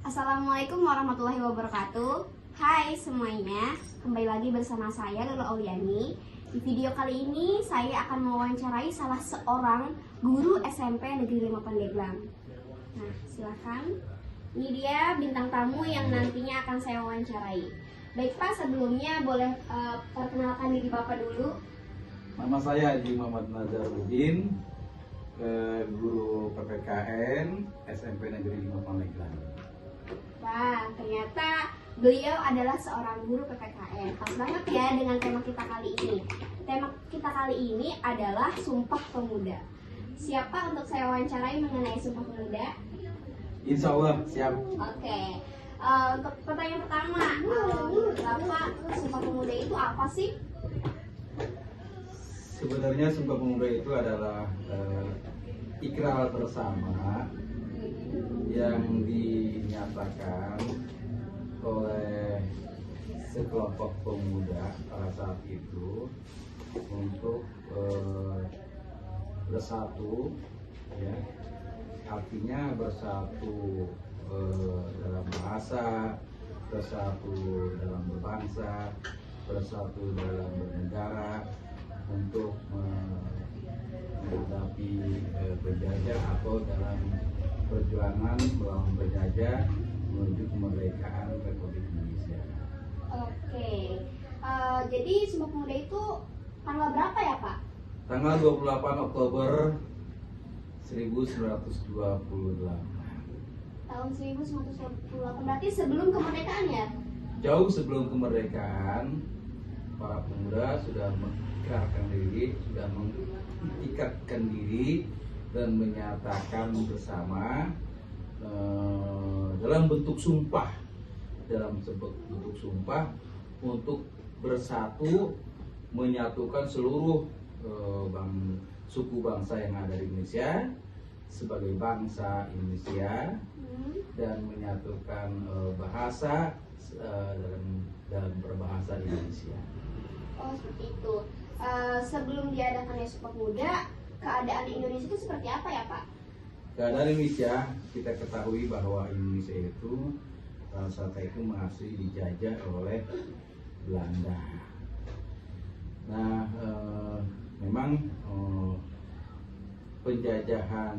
Assalamualaikum warahmatullahi wabarakatuh. Hai semuanya, kembali lagi bersama saya Lula Auliani. Di video kali ini saya akan mewawancarai salah seorang guru SMP Negeri 5 Pandeglang. Nah, silakan. Ini dia bintang tamu yang nantinya akan saya wawancarai. Baik Pak, sebelumnya boleh perkenalkan diri Bapak dulu. Nama saya Haji Muhammad Nazaruddin, guru PPKN SMP Negeri 5 Pandeglang. Wah, ternyata beliau adalah seorang guru PPKN. Pas banget ya dengan tema kita kali ini. Tema kita kali ini adalah Sumpah Pemuda. Siapa untuk saya wawancarai mengenai Sumpah Pemuda? Insya Allah siap. Oke. Untuk pertanyaan pertama, Bapak, Sumpah Pemuda itu apa sih? Sebenarnya Sumpah Pemuda itu adalah ikrar bersama yang dinyatakan oleh sekelompok pemuda pada saat itu untuk bersatu, ya, artinya bersatu dalam bahasa, bersatu dalam berbangsa, bersatu dalam bernegara untuk menghadapi penjajah atau dalam perjuangan melawan penjajah menuju kemerdekaan Republik Indonesia. Oke. Jadi Sumpah Pemuda itu tanggal berapa ya Pak? Tanggal 28 Oktober 1928. Tahun 1928, berarti sebelum kemerdekaan ya? Jauh sebelum kemerdekaan, para pemuda sudah mengikrarkan diri, sudah mengikatkan diri dan menyatakan bersama dalam bentuk sumpah, untuk bersatu menyatukan seluruh suku bangsa yang ada di Indonesia sebagai bangsa Indonesia dan menyatukan bahasa dalam berbahasa Indonesia. Oh, seperti itu. Sebelum diadakannya Sumpah Pemuda, keadaan di Indonesia itu seperti apa ya Pak? Keadaan Indonesia, kita ketahui bahwa Indonesia itu saat itu masih dijajah oleh Belanda. Nah, memang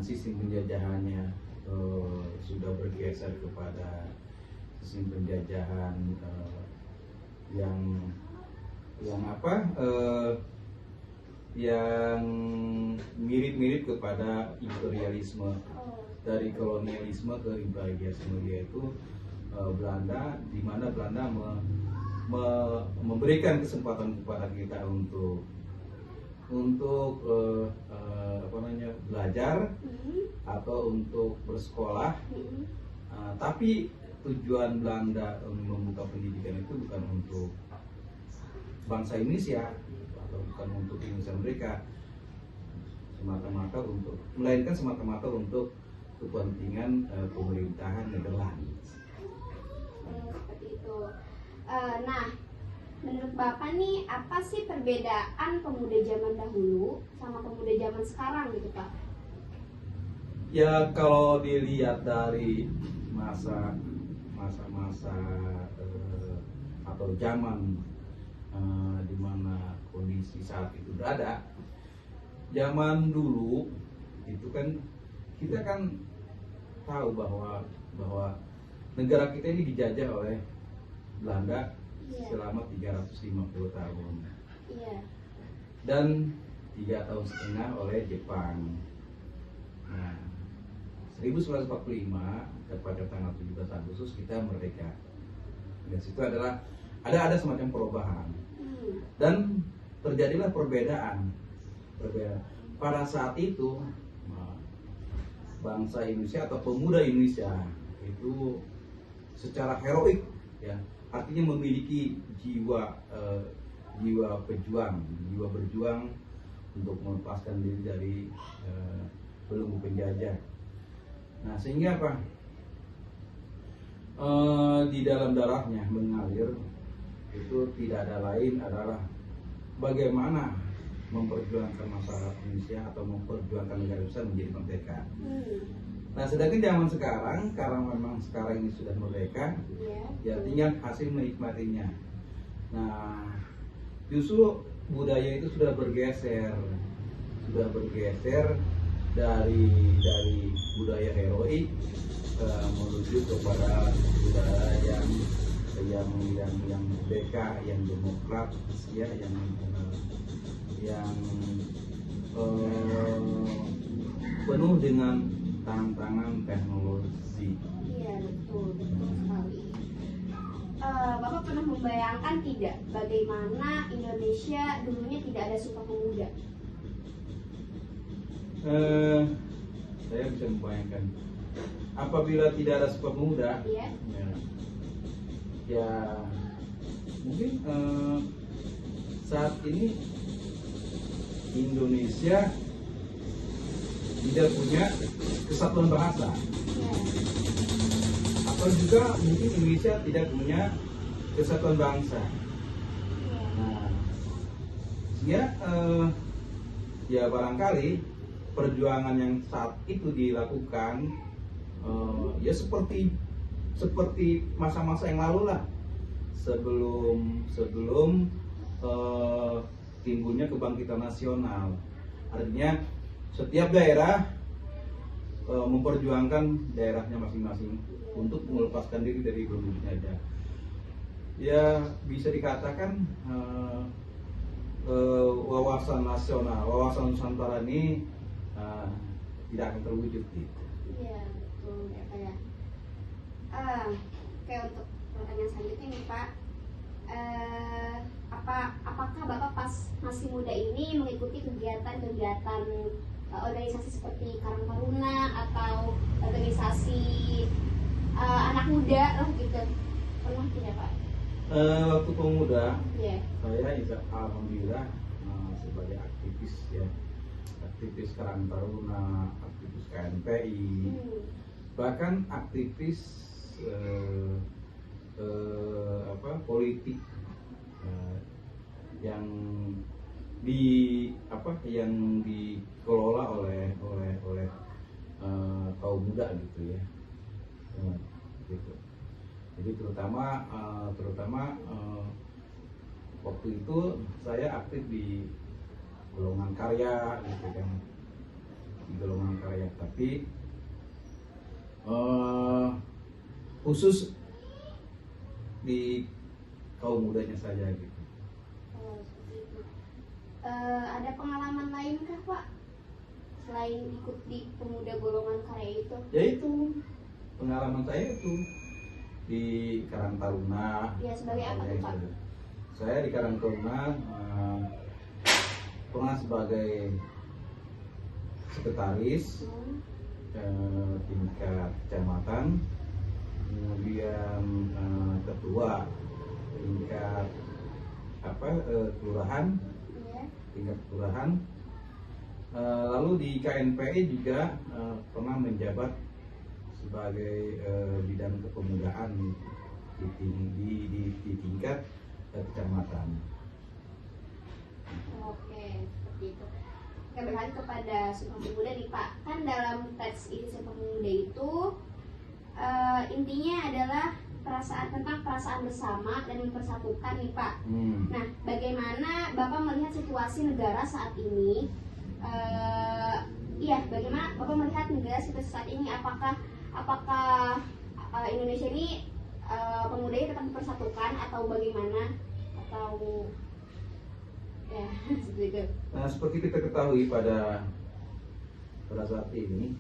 sistem penjajahannya sudah bergeser kepada sistem penjajahan yang mirip-mirip kepada imperialisme, dari kolonialisme ke imperialisme, yaitu Belanda, di mana Belanda memberikan kesempatan kepada kita untuk belajar atau untuk bersekolah, tapi tujuan Belanda membuka pendidikan itu bukan untuk bangsa Indonesia atau bukan untuk Indonesia mereka, melainkan semata-mata untuk kepentingan pemerintahan Nederlands. Seperti itu. Nah, menurut Bapak nih, apa sih perbedaan pemuda zaman dahulu sama pemuda zaman sekarang gitu Pak? Ya, kalau dilihat dari masa atau zaman di mana kondisi saat itu berada, zaman dulu itu kan kita kan tahu bahwa negara kita ini dijajah oleh Belanda selama 350 tahun. Dan 3,5 tahun oleh Jepang. Nah, 1945 pada tanggal 17 Agustus kita merdeka. Dan situ ada semacam perubahan. Dan terjadilah perbedaan. Pada saat itu bangsa Indonesia atau pemuda Indonesia itu secara heroik, ya, artinya memiliki jiwa berjuang untuk melepaskan diri dari belenggu penjajah. Nah, sehingga apa? Di dalam darahnya mengalir itu tidak ada lain adalah bagaimana memperjuangkan masyarakat Indonesia atau memperjuangkan negara Indonesia menjadi merdeka. Hmm. Nah, sedangkan zaman sekarang, karena memang sekarang ini sudah merdeka, ya tinggal hasil menikmatinya. Nah, justru budaya itu sudah bergeser dari budaya heroik menuju kepada budaya yang merdeka, yang demokratis, ya, yang penuh dengan tantangan teknologi. Iya, betul sekali. Bapak pernah membayangkan tidak bagaimana Indonesia dulunya tidak ada Sumpah Pemuda? Saya bisa membayangkan apabila tidak ada Sumpah Pemuda, Iya. ya mungkin saat ini Indonesia tidak punya kesatuan bahasa, Iya. atau juga mungkin Indonesia tidak punya kesatuan bangsa. Iya. Nah, ya, ya barangkali perjuangan yang saat itu dilakukan ya seperti masa-masa yang lalu lah, sebelum timbulnya kebangkitan nasional. Artinya setiap daerah memperjuangkan daerahnya masing-masing untuk melepaskan diri dari belenggu penjajah. Ya bisa dikatakan wawasan nasional, wawasan Nusantara ini tidak akan terwujud gitu. Iya, betul ya Pak ya. Oke, untuk pertanyaan selanjutnya nih Pak, apakah Bapak pas masih muda ini mengikuti kegiatan-kegiatan organisasi seperti Karang Taruna atau organisasi anak muda lah gitu? Pernah tidak Pak? Waktu pemuda, Iya. saya alhamdulillah sebagai aktivis, ya, aktivis Karang Taruna, aktivis KNPI, bahkan aktivis politik yang dikelola oleh kaum muda gitu ya. Gitu. Jadi terutama waktu itu saya aktif di golongan karya gitu kan, di golongan karya, tapi khusus di kaum mudanya saja gitu. Oh, seperti itu. Ada pengalaman lain kah Pak selain ikut di pemuda golongan karya itu? Ya itu pengalaman saya itu di Karang Taruna. Ya, sebagai apa tuh Pak? Saya di Karang Taruna pernah sebagai sekretaris tingkat kecamatan, kemudian ketua tingkat kelurahan, tingkat kelurahan. Lalu di KNPI juga pernah menjabat sebagai bidang kepemudaan di tingkat kecamatan. Oke, seperti itu. Oke, beralih kepada Sumpah Pemuda nih Pak. Kan dalam teks ini Sumpah Pemuda itu intinya adalah tentang perasaan bersama dan mempersatukan nih Pak. Nah, bagaimana Bapak melihat situasi negara saat ini? Bagaimana Bapak melihat negara situasi saat ini? Apakah Indonesia ini pemudanya tetap mempersatukan atau bagaimana? Atau ya seperti itu. Nah, seperti kita ketahui pada saat ini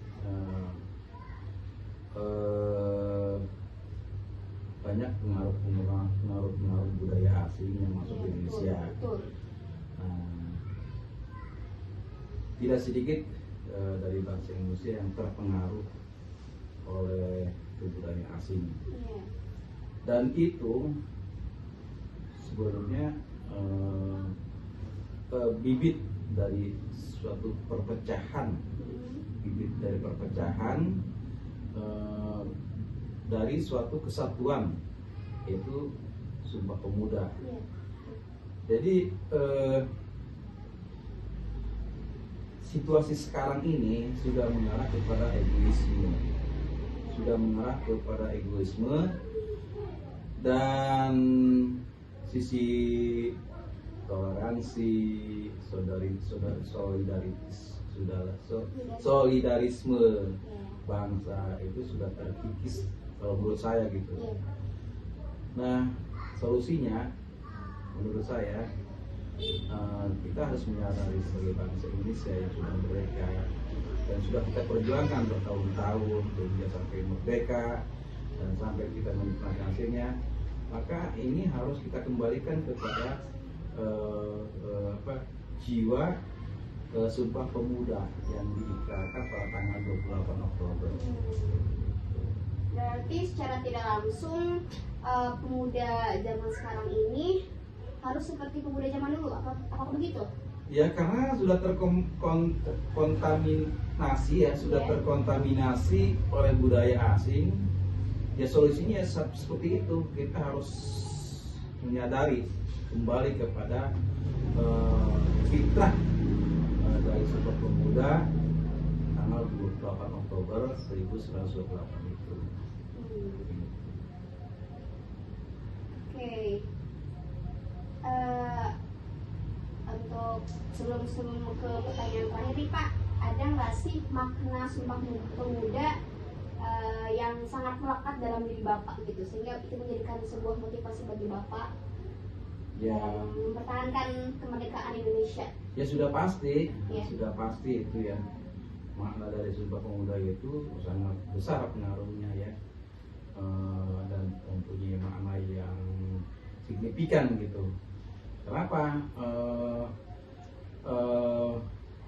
banyak pengaruh budaya asing yang masuk ke Indonesia. Betul. Tidak sedikit dari bangsa Indonesia yang terpengaruh oleh budaya asing. Dan itu sebenarnya bibit dari suatu perpecahan, dari suatu kesatuan, yaitu Sumpah Pemuda. Jadi situasi sekarang ini sudah mengarah kepada egoisme, dan sisi toleransi, solidarisme bangsa itu sudah terkikis kalau menurut saya gitu. Nah, solusinya menurut saya kita harus menyadari sebagai bangsa Indonesia yang sudah merdeka dan sudah kita perjuangkan bertahun-tahun hingga sampai merdeka dan sampai kita menikmati hasilnya, maka ini harus kita kembalikan kepada jiwa Sumpah Pemuda yang diikrarkan pada tanggal 28 Oktober. Berarti secara tidak langsung pemuda zaman sekarang ini harus seperti pemuda zaman dulu, apa begitu? Ya, karena sudah terkontaminasi ya, terkontaminasi oleh budaya asing. Ya solusinya seperti itu, kita harus menyadari kembali kepada fitrah dari Sumpah Pemuda tanggal 28 Oktober 1928 itu. Oke. Untuk sebelum ke pertanyaan terakhir nih Pak, ada nggak sih makna Sumpah Pemuda yang sangat melekat dalam diri Bapak gitu, sehingga itu menjadikan sebuah motivasi bagi Bapak dalam mempertahankan kemerdekaan Indonesia? Ya sudah pasti itu ya, makna dari Sumpah Pemuda itu sangat besar pengaruhnya ya, dan mempunyai makna yang signifikan gitu. Kenapa?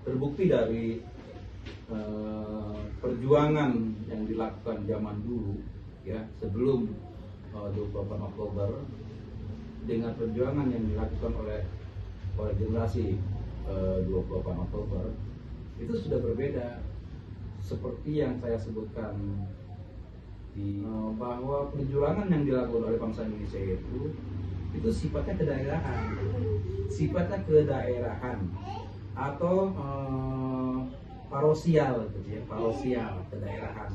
Terbukti dari perjuangan yang dilakukan zaman dulu ya, sebelum 28 Oktober dengan perjuangan yang dilakukan oleh generasi 28 Oktober itu sudah berbeda. Seperti yang saya sebutkan bahwa perjuangan yang dilakukan oleh bangsa Indonesia itu sifatnya kedaerahan atau parosial gitu ya, kedaerahan.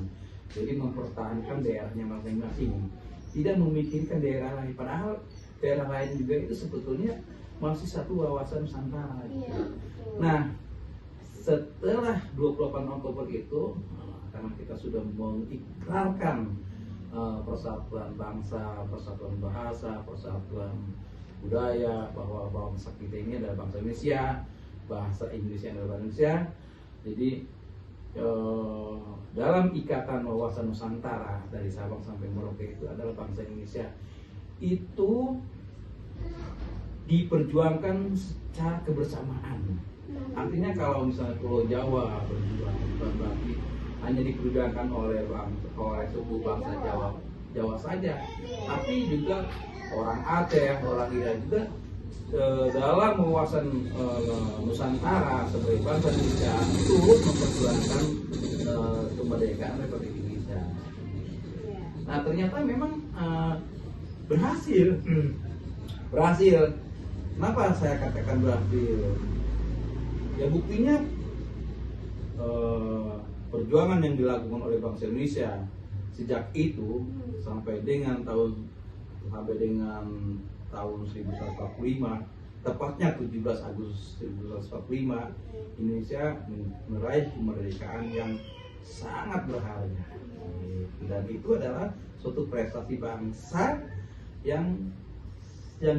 Jadi mempertahankan daerahnya masing-masing, tidak memikirkan daerah lain, padahal daerah lain juga itu sebetulnya masih satu wawasan Nusantara gitu. Nah, setelah 28 Oktober itu, karena kita sudah mengikrarkan persatuan bangsa, persatuan bahasa, persatuan budaya, bahwa bangsa kita ini adalah bangsa Indonesia, bahasa Indonesia adalah bahasa Indonesia. Jadi dalam ikatan wawasan Nusantara dari Sabang sampai Merauke itu adalah bangsa Indonesia, itu diperjuangkan secara kebersamaan. Artinya kalau misalnya Pulau Jawa berjuang, bukan berarti hanya diperjuangkan oleh suku bangsa Jawa saja, tapi juga orang Aceh, orang Ida juga dalam wawasan Nusantara sebagai bangsa Indonesia turut memperjuangkan kemerdekaan Republik Indonesia. Nah, ternyata memang berhasil. Kenapa saya katakan berhasil? Ya buktinya perjuangan yang dilakukan oleh bangsa Indonesia sejak itu sampai dengan tahun 1945, tepatnya 17 Agustus 1945, Indonesia meraih kemerdekaan yang sangat berharga. Dan itu adalah suatu prestasi bangsa yang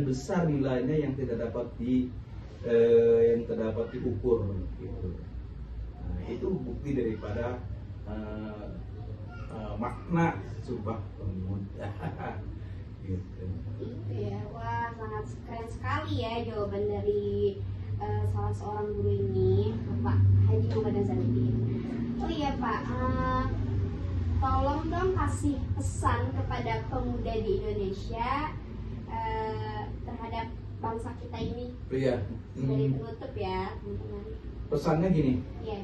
besar nilainya, yang tidak dapat diukur gitu. Nah, itu bukti daripada makna Sumpah Pemuda. Gitu. Ya, wah sangat keren sekali ya jawaban dari salah seorang guru ini, Bapak Haji Muhammad Nazarudin. Oh iya Pak, tolong dong kasih pesan kepada pemuda di Indonesia terhadap bangsa kita ini. Iya. Dari penutup ya teman-teman. Pesannya gini. Iya.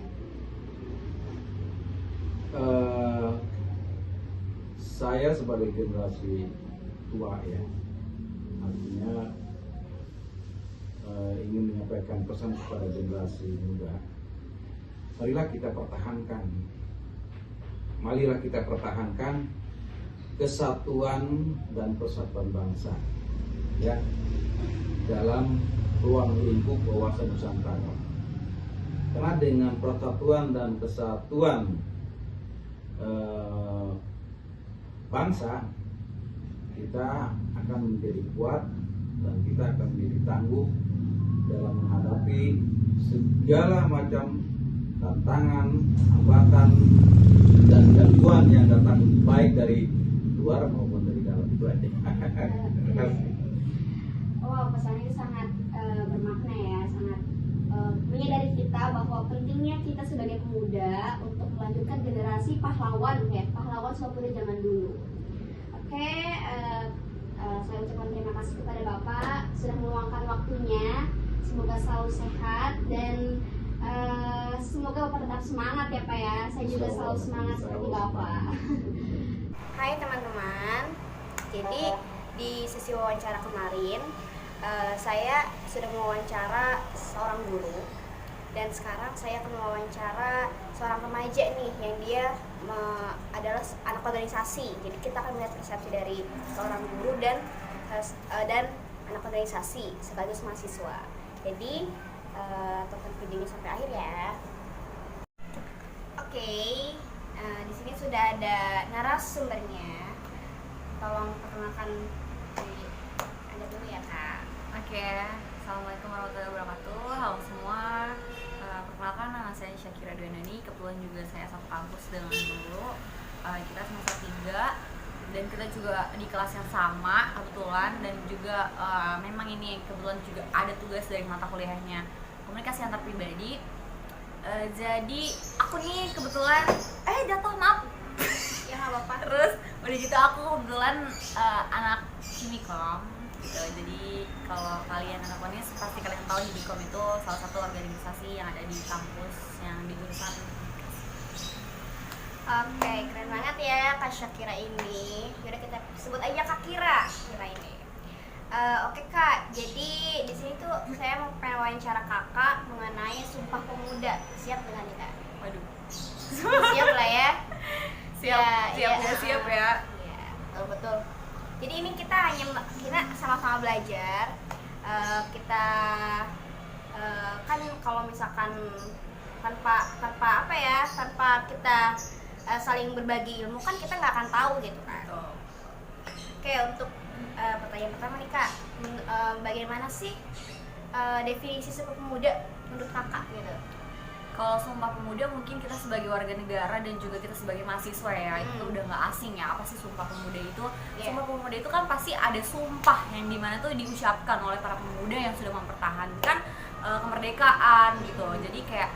Saya sebagai generasi tua ya, artinya ingin menyampaikan pesan kepada generasi muda marilah kita pertahankan kesatuan dan persatuan bangsa ya dalam ruang lingkup wawasan Nusantara. Karena dengan persatuan dan kesatuan bangsa, kita akan menjadi kuat dan kita akan menjadi tangguh dalam menghadapi segala macam tantangan, hambatan, dan gangguan yang datang baik dari luar maupun dari dalam. Itu aja. Terima kasih. Wow, pesan itu sangat bermakna ya, sangat menyadari kita bahwa pentingnya kita sebagai pemuda untuk melanjutkan generasi pahlawan ya, pahlawan pemuda zaman dulu. Oke, saya ucapkan terima kasih kepada Bapak sudah meluangkan waktunya. Semoga selalu sehat dan semoga Bapak tetap semangat ya Pak ya. Saya juga selalu semangat seperti Bapak. Hai teman-teman. Jadi di sesi wawancara kemarin saya sudah mewawancara seorang guru dan sekarang saya akan mewawancara seorang remaja nih yang dia adalah anak organisasi. Jadi kita akan melihat persepsi dari seorang guru dan anak organisasi sekaligus mahasiswa. Jadi tonton videonya sampai akhir ya. Oke, di sini sudah ada narasumbernya. Tolong perkenalkan diri Anda dulu ya Kak. Oke, assalamualaikum warahmatullahi wabarakatuh. Halo semua. Perkenalkan, nama saya Syakira Dwanani. Kebetulan juga saya satu kampus dengan guru. Kita semester 3 dan kita juga di kelas yang sama kebetulan, dan juga memang ini kebetulan juga ada tugas dari mata kuliahnya komunikasi antar pribadi. Jadi aku nih kebetulan jatuh, maaf. Ya nggak apa-apa. Terus udah gitu aku kebetulan anak Himikom gitu. Jadi kalau kalian anak UNIS pasti kalian tahu Himikom itu salah satu organisasi yang ada di kampus yang di jurusan. Oke, keren banget ya Kak Syakira ini. Yaudah kita sebut aja Kak Kira ini. Oke Kak, jadi di sini tuh saya mau pengen wawancara Kakak mengenai Sumpah Pemuda. Siap dengan nih Kak? Waduh. Siap lah ya. Siap ya. Iya, betul. Jadi ini kita sama-sama belajar. Kita kan kalau misalkan tanpa kita saling berbagi ilmu kan kita nggak akan tahu gitu kan. Oke, untuk pertanyaan pertama nih Kak, bagaimana sih definisi Sumpah Pemuda menurut Kakak gitu? Kalau Sumpah Pemuda mungkin kita sebagai warga negara dan juga kita sebagai mahasiswa ya, itu udah nggak asing ya. Apa sih Sumpah Pemuda itu? Sumpah Pemuda itu kan pasti ada sumpah yang dimana tuh diucapkan oleh para pemuda yang sudah mempertahankan kemerdekaan gitu. Jadi kayak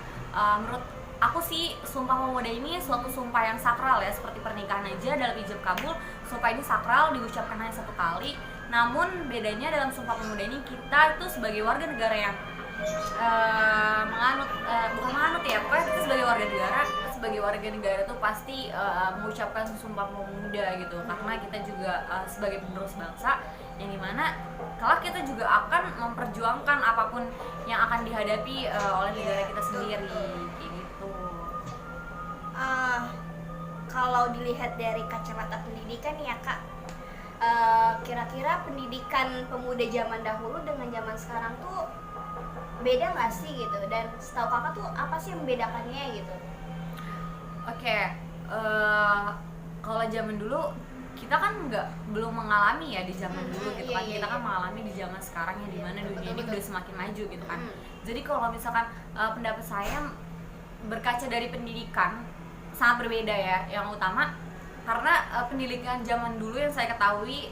menurut aku sih Sumpah Pemuda ini suatu sumpah yang sakral ya, seperti pernikahan aja dalam ijab kabul. Sumpah ini sakral, diucapkan hanya satu kali. Namun bedanya dalam Sumpah Pemuda ini kita itu sebagai warga negara yang bukan menganut ya, pokoknya kita sebagai warga negara tuh pasti mengucapkan Sumpah Pemuda gitu, karena kita juga sebagai penerus bangsa yang dimana kalau kita juga akan memperjuangkan apapun yang akan dihadapi oleh negara kita sendiri gitu. Kalau dilihat dari kacamata pendidikan ya Kak, kira-kira pendidikan pemuda zaman dahulu dengan zaman sekarang tuh beda nggak sih gitu, dan setahu Kakak tuh apa sih yang membedakannya gitu? Oke, kalau zaman dulu kita kan belum mengalami ya di zaman dulu gitu kan. Kita kan mengalami di zaman sekarang yang dimana dunia ini udah semakin maju gitu kan. Jadi kalau misalkan pendapat saya berkaca dari pendidikan sangat berbeda ya. Yang utama karena pendidikan zaman dulu yang saya ketahui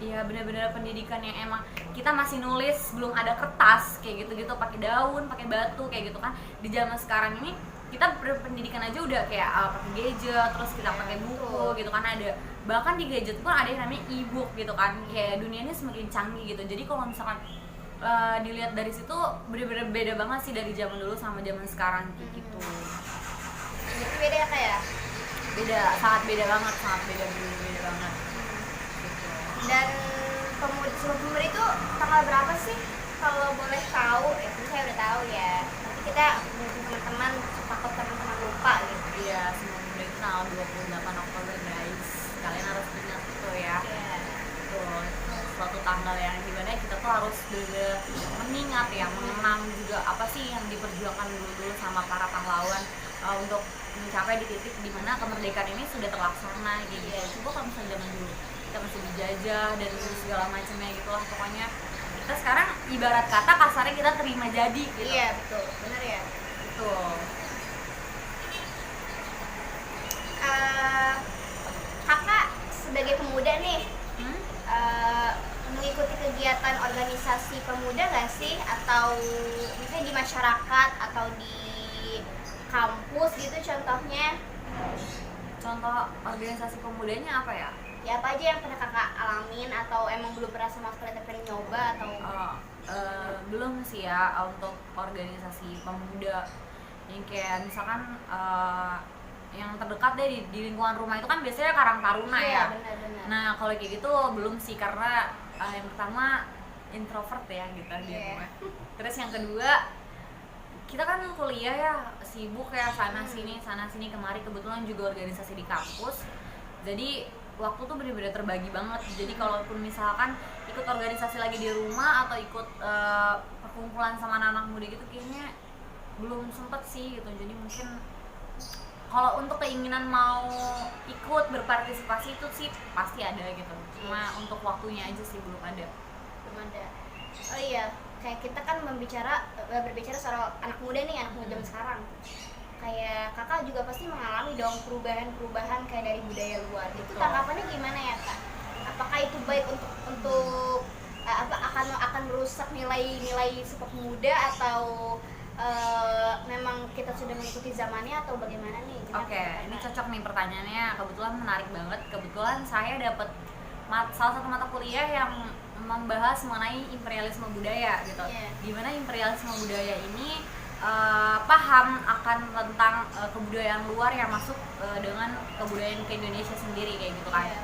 ya benar-benar pendidikan yang emang kita masih nulis, belum ada kertas kayak gitu-gitu, pakai daun, pakai batu kayak gitu kan. Di zaman sekarang ini kita berpendidikan aja udah kayak pakai gadget, terus kita pakai buku gitu kan. Ada bahkan di gadget pun ada yang namanya e-book gitu kan. Kayak dunia ini semakin canggih gitu. Jadi kalau misalkan dilihat dari situ benar-benar beda banget sih dari zaman dulu sama zaman sekarang kayak gitu. Jadi beda ya Kak ya? Beda, sangat beda banget. Dan Sumpah Pemuda itu tanggal berapa sih? Kalau boleh tahu, itu saya udah tahu ya. Nanti kita mungkin teman-teman takut teman-teman lupa gitu. Iya, Sumpah Pemuda itu tanggal 28 Oktober guys. Kalian harus ingat itu ya. Iya. Tuh, suatu tanggal yang dimana kita tuh harus bener mengingat ya, mengenang juga apa sih yang diperjuangkan dulu sama para pahlawan untuk mencapai di titik dimana kemerdekaan ini sudah terlaksana gitu. Coba kalau misalnya zaman dulu kita masih dijajah dan segala macamnya gitulah, pokoknya kita sekarang ibarat kata kasarnya kita terima jadi gitu. Iya betul, benar ya. Betul. Kakak sebagai pemuda nih, Hmm? mengikuti kegiatan organisasi pemuda nggak sih, atau misalnya di masyarakat atau di kampus gitu contohnya? Contoh organisasi pemudanya apa ya? Ya apa aja yang pernah kakak alamin, atau emang belum pernah sama sekali tapi pengen nyoba atau? Belum sih ya untuk organisasi pemuda yang kayak misalkan yang terdekat deh di lingkungan rumah itu kan biasanya Karang Taruna Iya, ya. benar-benar. Nah kalau kayak gitu belum sih, karena yang pertama introvert ya gitu di Iya. rumah. Terus yang kedua kita kan kuliah ya, sibuk ya sana sini kemari, kebetulan juga organisasi di kampus. Jadi waktu tuh bener-bener terbagi banget. Jadi kalaupun misalkan ikut organisasi lagi di rumah atau ikut perkumpulan sama anak-anak muda gitu kayaknya belum sempet sih gitu. Jadi mungkin kalau untuk keinginan mau ikut berpartisipasi itu sih pasti ada gitu. Cuma untuk waktunya aja sih belum ada. Belum ada. Oh iya, kayak kita kan berbicara soal anak muda nih, anak muda zaman sekarang. Kayak kakak juga pasti mengalami dong perubahan-perubahan kayak dari budaya luar. Itu Betul. tanggapannya gimana ya kak? Apakah itu baik untuk akan merusak nilai-nilai sepak muda, atau memang kita sudah mengikuti zamannya, atau bagaimana nih? Gimana Oke, Kakak? ini cocok nih pertanyaannya. Kebetulan menarik banget. Kebetulan saya dapat salah satu mata kuliah yang membahas mengenai imperialisme budaya gitu. Iya. Dimana imperialisme budaya ini paham akan tentang kebudayaan luar yang masuk dengan kebudayaan ke Indonesia sendiri kayak gitu kan. Iya.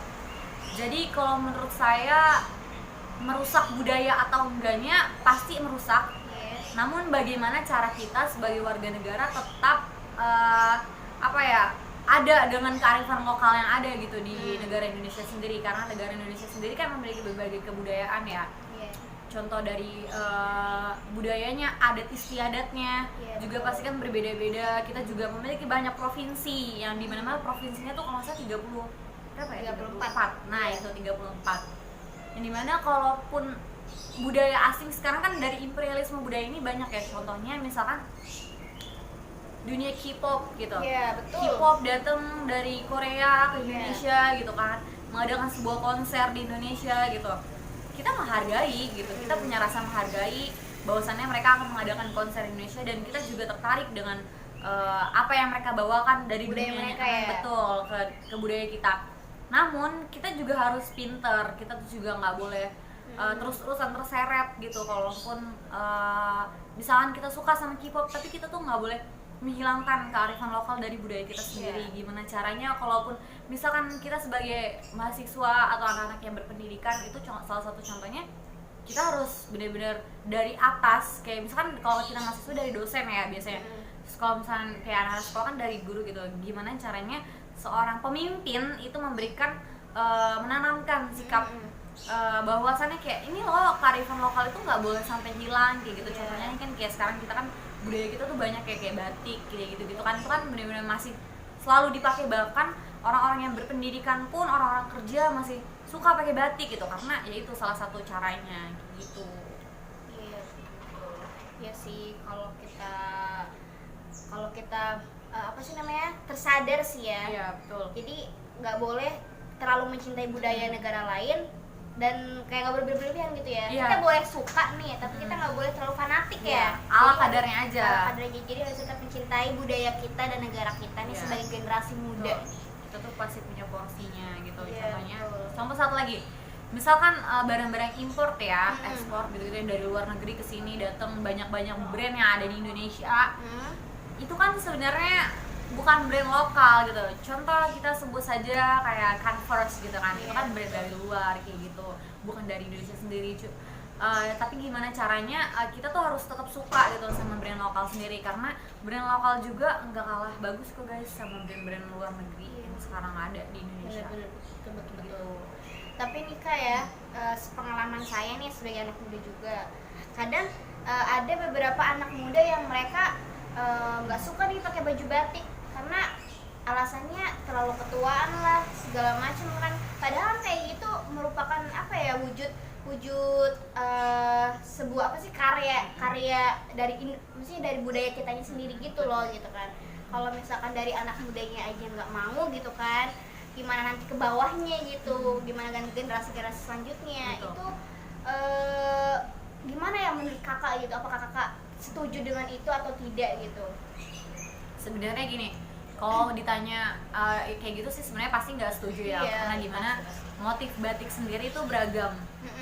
Jadi kalau menurut saya merusak budaya atau enggaknya pasti merusak. Yes. Namun bagaimana cara kita sebagai warga negara tetap ada dengan kearifan lokal yang ada gitu di negara Indonesia sendiri, karena negara Indonesia sendiri kan memiliki berbagai kebudayaan ya. Iya. Contoh dari budayanya, adat istiadatnya Iya, juga betul. pasti kan berbeda-beda. Kita juga memiliki banyak provinsi yang dimana provinsinya tuh kalau nggak salah 30 berapa ya? 34. Nah Iya. itu 34. Yang dimana kalaupun budaya asing sekarang kan dari imperialisme budaya ini banyak ya. Contohnya misalkan dunia K-pop gitu. Iya, betul. K-pop datang dari Korea ke Iya. Indonesia gitu kan, mengadakan sebuah konser di Indonesia gitu. Kita menghargai gitu, kita punya rasa menghargai bahwasannya mereka akan mengadakan konser di Indonesia, dan kita juga tertarik dengan apa yang mereka bawakan dari Budaya dunia mereka ya. betul ke budaya kita. Namun kita juga harus pinter, kita tuh juga nggak boleh terus-terusan terseret gitu. Kalaupun misalkan kita suka sama K-pop, tapi kita tuh nggak boleh menghilangkan kearifan lokal dari budaya kita sendiri. Iya. Gimana caranya kalaupun misalkan kita sebagai mahasiswa atau anak-anak yang berpendidikan, itu salah satu contohnya kita harus benar-benar dari atas, kayak misalkan kalau kita mahasiswa dari dosen ya biasanya. Terus kalau misalkan kayak anak sekolah kan dari guru gitu. Gimana caranya seorang pemimpin itu memberikan menanamkan sikap bahwasannya kayak ini loh, kearifan lokal itu nggak boleh sampai hilang kayak gitu. Contohnya kan kayak sekarang kita kan budaya kita tuh banyak kayak batik kayak gitu kan, itu kan benar-benar masih selalu dipakai. Bahkan orang-orang yang berpendidikan pun, orang-orang kerja masih suka pakai batik gitu, karena ya itu salah satu caranya gitu. Iya sih, betul. Iya sih, kalau kita apa sih namanya, tersadar sih ya. Iya betul. Jadi nggak boleh terlalu mencintai budaya negara lain dan kayak nggak berlebihan gitu ya. Iya. Kita boleh suka nih, tapi kita nggak boleh terlalu fanatik ya. Ala Jadi, kadarnya aja. ala kadarnya. Jadi harus tetap mencintai budaya kita dan negara kita nih Iya. sebagai generasi muda. Betul. Kita tuh pasti punya porsinya gitu. Iya, Contohnya betul. contoh satu lagi, misalkan barang-barang import ya, Mm-mm. ekspor gitu yang dari luar negeri ke sini, datang banyak-banyak brand yang ada di Indonesia. Itu kan sebenarnya bukan brand lokal gitu. Contoh kita sebut saja kayak Converse gitu kan, itu Iya, kan brand dari luar kayak gitu, bukan dari Indonesia sendiri. Tapi gimana caranya kita tuh harus tetap suka gitu sama brand lokal sendiri, karena brand lokal juga nggak kalah bagus kok guys sama brand-brand luar negeri yang sekarang ada di Indonesia. Betul. Tapi nih Kak ya, sepengalaman saya nih sebagai anak muda juga, kadang ada beberapa anak muda yang mereka nggak suka nih pakai baju batik karena alasannya terlalu ketuaan lah segala macam kan. Padahal kayak gitu merupakan apa ya, wujud sebuah apa sih, karya dari maksudnya dari budaya kitanya sendiri gitu loh gitu kan. Kalau misalkan dari anak mudanya aja nggak mau gitu kan, gimana nanti ke bawahnya gitu, gimana generasi selanjutnya. Betul. Itu gimana ya menurut kakak gitu, apakah kakak setuju dengan itu atau tidak gitu? Sebenarnya gini, kalau ditanya kayak gitu sih sebenarnya pasti nggak setuju ya, Iya, karena gimana, motif batik sendiri itu beragam,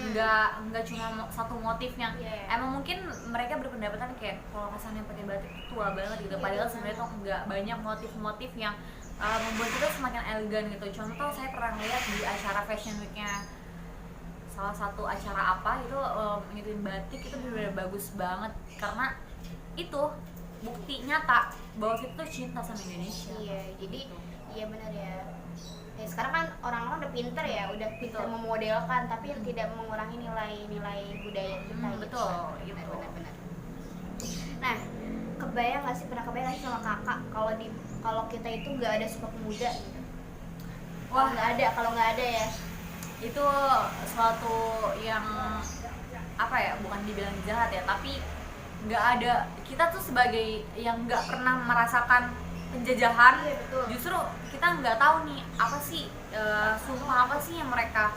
nggak cuma satu motif yang emang mungkin mereka berpendapatan kayak kalau kesannya pakai batik itu tua banget gitu, padahal sebenarnya tuh nggak banyak motif-motif yang membuat kita semakin elegan gitu. Contoh saya pernah lihat di acara Fashion Week-nya salah satu acara apa itu, ngikutin batik itu benar-benar bagus banget, karena itu bukti nyata bahwa kita tuh cinta sama Indonesia. Iya, jadi iya benar ya. Ya sekarang kan orang-orang udah pinter ya, udah pinter memodelkan, tapi yang tidak mengurangi nilai budaya kita. Betul, gitu. Benar. Nah, kebayang nggak sih, pernah kebayang nggak sih sama kakak kalau kita itu nggak ada Sumpah Pemuda gitu? Wah, kalau nggak ada ya. itu suatu yang apa ya, bukan dibilang jahat ya, tapi nggak ada, kita tuh sebagai yang nggak pernah merasakan penjajahan, Iya, betul. justru kita nggak tahu nih apa sih sumpah apa sih yang mereka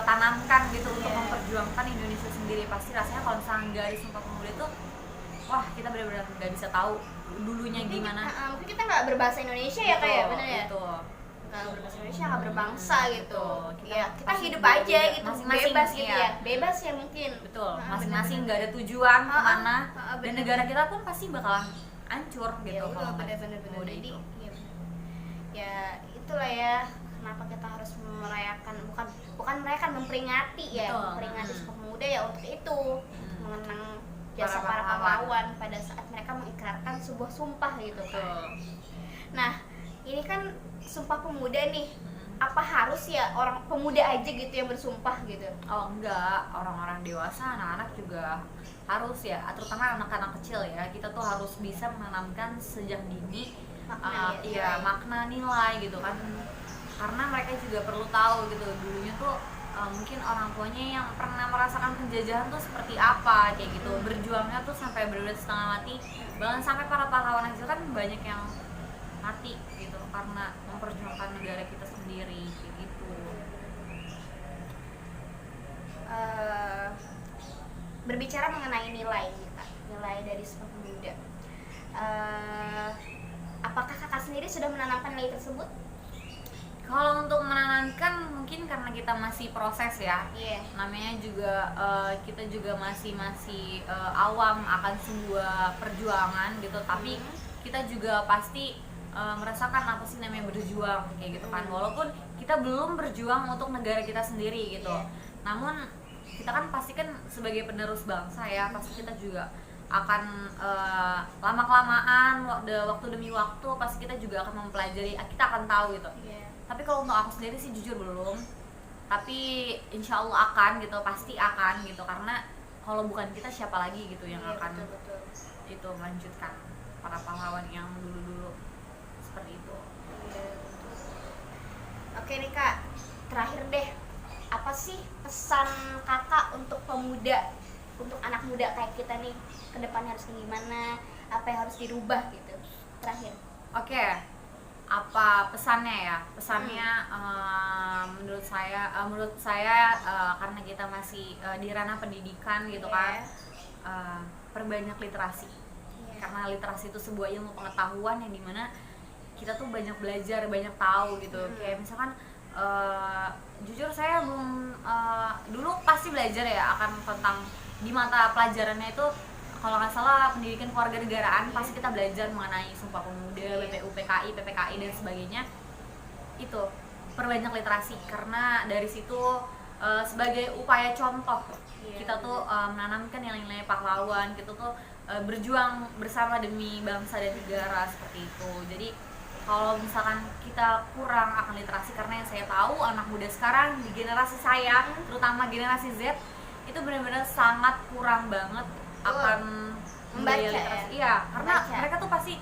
tanamkan gitu untuk memperjuangkan Indonesia sendiri. Pasti rasanya kalau misalnya nggak ada Sumpah Pemuda itu, wah kita benar-benar nggak bisa tahu dulunya gimana. Mungkin kita nggak berbahasa Indonesia ya kayak, bener ya? Gitu. Nggak berbahasa Indonesia, nggak berbangsa gitu. Betul. Kita Pasti hidup beda-beda. aja gitu, Masing-masing, bebas gitu iya. ya, bebas ya mungkin. Betul, Nah, masing-masing bener-bener. nggak ada tujuan kemana, dan bener. negara kita pun pasti bakalan hancur Ya gitu kalau nggak bener. pemuda Jadi itu. ya itulah ya kenapa kita harus merayakan, bukan merayakan, memperingati ya. Betul. Memperingati Sumpah Pemuda ya untuk itu, mengenang jasa Para para pahlawan. pahlawan pada saat mereka mengikrarkan sebuah sumpah gitu kan. Betul. Nah, ini kan Sumpah Pemuda nih, apa harus ya orang pemuda aja gitu yang bersumpah gitu? Oh enggak, orang-orang dewasa, anak-anak juga harus ya, terutama anak-anak kecil ya, kita tuh harus bisa menanamkan sejak dini makna nilai gitu kan, karena mereka juga perlu tahu gitu dulunya tuh mungkin orang tuanya yang pernah merasakan penjajahan tuh seperti apa kayak gitu, berjuangnya tuh sampai benar-benar setengah mati, bahkan sampai para pahlawan kecil kan banyak yang mati gitu karena memperjuangkan negara kita sendiri kayak gitu. Berbicara mengenai nilai nih Kak, nilai dari Sumpah Pemuda, apakah kakak sendiri sudah menanamkan nilai tersebut? Kalau untuk menanamkan mungkin karena kita masih proses ya. Iya. Namanya juga kita juga masih awam akan sebuah perjuangan gitu, tapi kita juga pasti merasakan apa sih namanya berjuang kayak gitu kan, walaupun kita belum berjuang untuk negara kita sendiri gitu. Namun kita kan pasti kan sebagai penerus bangsa ya, pasti kita juga akan lama-kelamaan waktu demi waktu pasti kita juga akan mempelajari, kita akan tahu gitu. Tapi kalau untuk aku sendiri sih jujur belum, tapi insya Allah akan gitu, pasti akan gitu, karena kalau bukan kita siapa lagi gitu yang akan betul. itu melanjutkan para pahlawan yang dulu-dulu seperti itu. Oke nih Kak, terakhir deh, apa sih pesan kakak untuk pemuda, untuk anak muda kayak kita nih, ke depannya harus gimana, apa yang harus dirubah gitu, terakhir? Oke, apa pesannya ya? Pesannya menurut saya karena kita masih di ranah pendidikan gitu kan, perbanyak literasi. Karena literasi itu sebuah ilmu pengetahuan yang dimana kita tuh banyak belajar, banyak tahu gitu. Kayak misalkan jujur saya belum dulu pasti belajar ya akan tentang di mata pelajarannya itu, kalau nggak salah pendidikan kewarganegaraan, pasti kita belajar mengenai Sumpah Pemuda, BPU, PKI, PPKI dan sebagainya. Itu perbanyak literasi, karena dari situ sebagai upaya contoh Iya, kita tuh menanamkan nilai-nilai pahlawan, kita tuh berjuang bersama demi bangsa dan negara seperti itu. Jadi kalau misalkan kita kurang akan literasi, karena yang saya tahu anak muda sekarang di generasi saya, terutama generasi Z, itu benar-benar sangat kurang banget akan budaya membaca literasi. ya? Iya, karena Membaca. mereka tuh pasti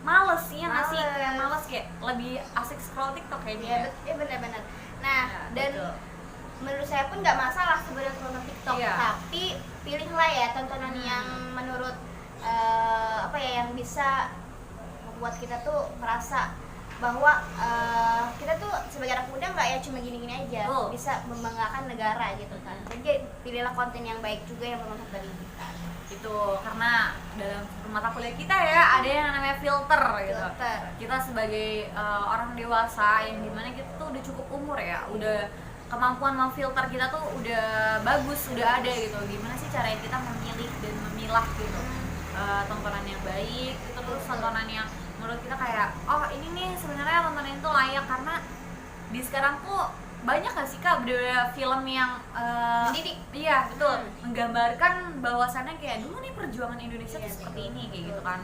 males ya nggak sih, Males. kayak males, kayak lebih asik scroll TikTok kayaknya. Iya benar-benar. Nah, Ya, dan betul. menurut saya pun nggak masalah sebenarnya nonton TikTok, Iya. tapi pilihlah ya tontonan yang menurut apa ya, yang bisa membuat kita tuh merasa bahwa kita tuh sebagai anak muda nggak ya cuma gini-gini aja, Betul. bisa membanggakan negara gitu kan. Jadi pilihlah konten yang baik juga yang bermanfaat bagi kita. Itu karena dalam mata kuliah kita ya ada yang namanya filter gitu. Filter. Kita sebagai orang dewasa yang dimana kita tuh udah cukup umur ya, udah kemampuan memfilter kita tuh udah bagus, udah ada gitu. Gimana sih caranya kita memilih dan memilah gitu tontonan yang baik, itu terus tontonan yang menurut kita kayak oh ini nih sebenarnya tontonan itu layak, karena di sekarang tuh banyak gak sih Kak bener film yang Mendidik. iya betul, menggambarkan bahwasannya kayak dulu nih perjuangan Indonesia tuh seperti ini kayak gitu kan.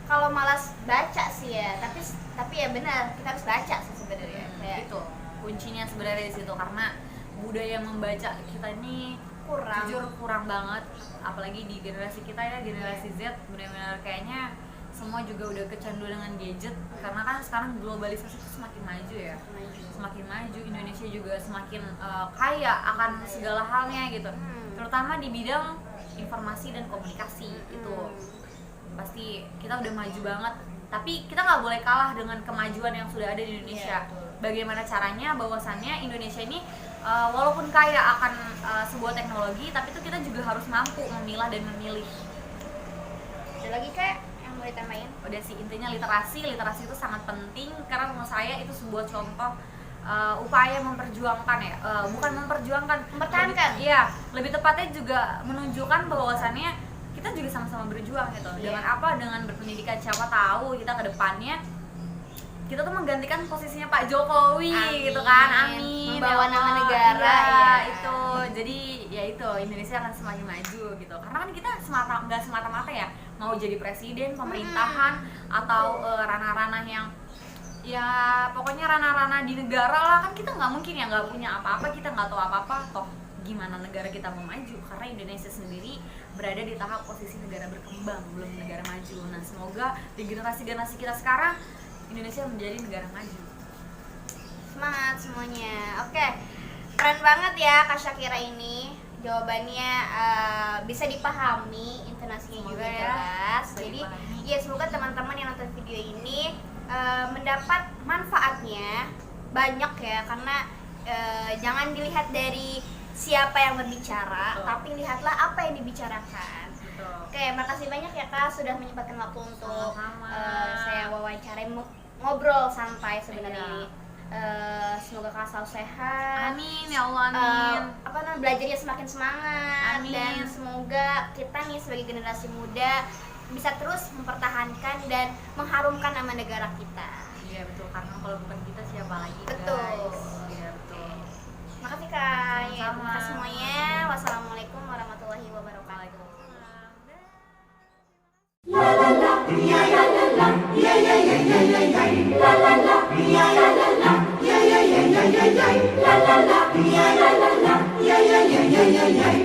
Kalau malas baca sih ya, tapi ya benar kita harus baca sih sebenarnya. Kayak Itu kuncinya sebenarnya di situ, karena budaya membaca kita ini kurang. jujur kurang banget, apalagi di generasi kita ya, generasi Z, benar-benar kayaknya semua juga udah kecanduan dengan gadget, karena kan sekarang globalisasi itu semakin maju ya, semakin maju, Indonesia juga semakin kaya akan segala halnya gitu, terutama di bidang informasi dan komunikasi. Itu pasti kita udah maju banget, tapi kita nggak boleh kalah dengan kemajuan yang sudah ada di Indonesia. Bagaimana caranya bahwasannya Indonesia ini walaupun kaya akan sebuah teknologi, tapi itu kita juga harus mampu memilah dan memilih. Ada lagi kayak yang mau ditambahin? Udah sih, intinya literasi itu sangat penting, karena menurut saya itu sebuah contoh upaya memperjuangkan ya, bukan memperjuangkan, Mempertahankan. Iya, lebih tepatnya juga menunjukkan bahwasannya kita juga sama-sama berjuang gitu. Dengan apa? Dengan berpendidikan, siapa tahu kita ke depannya kita tuh menggantikan posisinya Pak Jokowi. Amin. Gitu kan, amin. Membawa Ya nama Allah. negara, Iya, ya. itu. Jadi ya itu, Indonesia akan semakin maju gitu. Karena kan kita nggak semata-mata ya mau jadi presiden, pemerintahan, atau ranah-ranah yang ya pokoknya ranah-ranah di negara lah, kan kita nggak mungkin ya nggak punya apa-apa, kita nggak tahu apa-apa, toh gimana negara kita mau maju, karena Indonesia sendiri berada di tahap posisi negara berkembang, belum negara maju. Nah semoga di generasi-generasi kita sekarang Indonesia menjadi negara maju. Semangat semuanya. Oke, keren banget ya Kak Syakira ini. Jawabannya bisa dipahami, intonasinya Semoga juga ya, jelas. bisa Jadi dipahami. ya semoga teman-teman yang nonton video ini mendapat manfaatnya banyak ya, karena jangan dilihat dari siapa yang berbicara, Betul. tapi lihatlah apa yang dibicarakan. Betul. Oke, makasih banyak ya Kak sudah menyempatkan waktu untuk Sama-sama. saya wawancara, ngobrol santai sebenarnya Iya. ini. Semoga Kak selalu sehat. Amin ya Allah, amin. Apa namanya, belajarnya semakin semangat. Amin. Dan semoga kita nih sebagai generasi muda bisa terus mempertahankan dan mengharumkan nama negara kita. Iya betul, karena kalau bukan kita siapa lagi, Betul. guys. Iya betul. Makasih Kak. Ya, Sama-sama. makasih semuanya. Wassalamualaikum warahmatullahi wabarakatuh. Yeah, yeah, yeah, yeah, yeah, yeah. La la la, yeah, la la la, yeah, yeah, yeah, yeah, yeah, yeah.